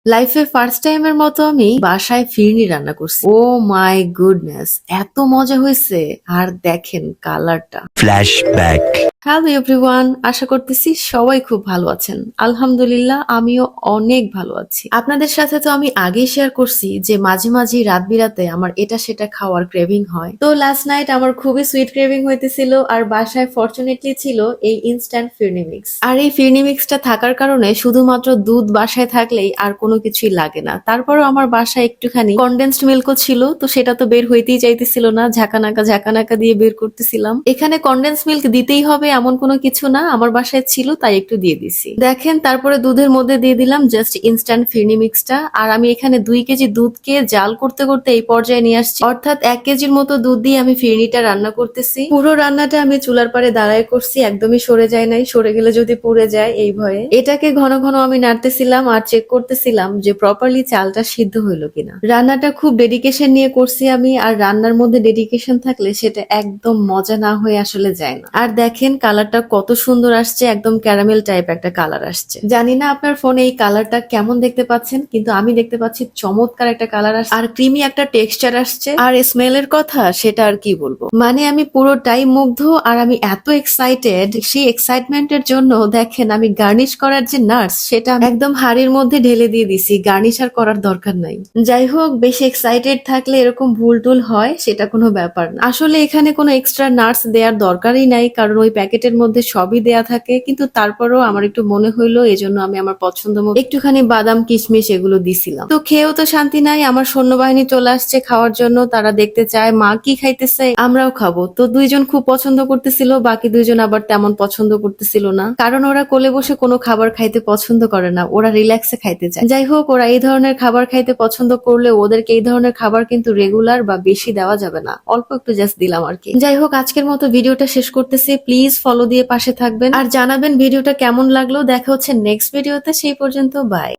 লাইফে ফার্স্ট টাইমের মতো আমি বাসায় ফিরনি রান্না করছি। ও মাই গুডনেস, এত মজা হয়েছে! আর দেখেন কালারটা। ফ্ল্যাশব্যাক। হ্যালো এভরিওয়ান, আশা করতেছি সবাই খুব ভালো আছেন। আলহামদুলিল্লাহ, আমিও অনেক ভালো আছি। আপনাদের সাথে তো আমি আগেই শেয়ার করছি যে মাঝে মাঝে রাত বিরাতে আমার এটা সেটা খাওয়ার ক্রেভিং হয়। তো লাস্ট নাইট আমার খুবই সুইট ক্রেভিং হইতেছিল, আর বাসায় ফরচুনেটলি ছিল এই ইনস্ট্যান্ট ফিরনি মিক্স। আর এই ফিরনি মিক্সটা থাকার কারণে শুধুমাত্র দুধ বাসায় থাকলেই আর কোনো কিছুই লাগে না। তারপরও আমার বাসায় একটুখানি কনডেন্সড মিল্কও ছিল, তো সেটা তো বের হইতেই চাইতেছিল না, ঝাঁকানাকা ঝাঁকানাকা দিয়ে বের করতেছিলাম। এখানে কনডেন্স মিল্ক দিতেই হবে এমন কোনো কিছু না, আমার বাসায় ছিল তাই একটু দিয়ে দিছি। দেখেন, তারপরে দুধের মধ্যে দিয়ে দিলাম জাস্ট ইনস্ট্যান্ট ফিরনি মিক্সটা। আর আমি এখানে 2 কেজি দুধকে জাল করতে করতে এই পর্যায়ে নিয়ে আসছি, অর্থাৎ 1 কেজির মতো দুধ দিয়ে আমি ফিরনিটা রান্না করতেছি। পুরো রান্নাটা আমি চুলার পাড়ে দাঁড়ায় করছি, একদমই সরে যায় নাই, সরে গেলে যদি পুড়ে যায় এই ভয়ে। এটাকে ঘন ঘন আমি নাড়তেছিলাম আর চেক করতেছিলাম যে প্রপারলি চালটা সিদ্ধ হইলো কিনা। রান্নাটা খুব ডেডিকেশন নিয়ে করছি আমি, আর রান্নার মধ্যে ডেডিকেশন থাকলে সেটা একদম মজা না হয়ে আসলে যায় না। আর দেখেন কালারটা কত সুন্দর আসছে, একদম ক্যারামেল টাইপ একটা কালার আসছে। জানি না আপনার ফোনে এই কালারটা কেমন দেখতে পাচ্ছেন, কিন্তু আমি দেখতে পাচ্ছি চমৎকার একটা কালার আসছে আর ক্রিমি একটা টেক্সচার আসছে। আর স্মেলের কথা সেটা আর কি বলবো, মানে আমি পুরোটাই মুগ্ধ। আর আমি এত এক্সাইটেড, সেই এক্সাইটমেন্টের জন্য দেখেন আমি গার্নিশ করার যে নাটস সেটা একদম হাড়ির মধ্যে ঢেলে দিয়ে দিছি, গার্নিশ আর করার দরকার নাই। যাই হোক, বেশি এক্সাইটেড থাকলে এরকম ভুল টুল হয়, সেটা কোনো ব্যাপার না। আসলে এখানে কোনো এক্সট্রা নাটস দেওয়ার দরকারই নাই, কারণ ওই প্যাকেটের মধ্যে সবই দেয়া থাকে। কিন্তু তারপরও আমার একটু মনে হইলো, এজন্য আমি আমার পছন্দ মতো একটুখানি বাদাম কিশমিশ এগুলো দিছিলাম। তো খেয়েও তো শান্তি নাই, আমার সৈন্যবাহিনী চলে আসছে খাওয়ার জন্য। তারা দেখতে চায় মা কি খাইতেছে, আমরাও খাবো। তো দুইজন খুব পছন্দ করতেছিল, বাকি দুইজন আবার তেমন পছন্দ করতেছিল না, কারণ ওরা কোলে বসে কোনো খাবার খাইতে পছন্দ করে না, ওরা রিল্যাক্সে খাইতে চায়। যাই হোক, ওরা এই ধরনের খাবার খাইতে পছন্দ করলে ওদেরকে এই ধরনের খাবার কিন্তু রেগুলার বা বেশি দেওয়া যাবে না, অল্প একটু জাস্ট দিলাম আর কি। যাই হোক, আজকের মতো ভিডিওটা শেষ করতেছি। প্লিজ ফলো দিয়ে পাশে থাকবেন আর জানাবেন ভিডিওটা কেমন লাগলো। দেখা হচ্ছে নেক্সট ভিডিওতে, সেই পর্যন্ত বাই।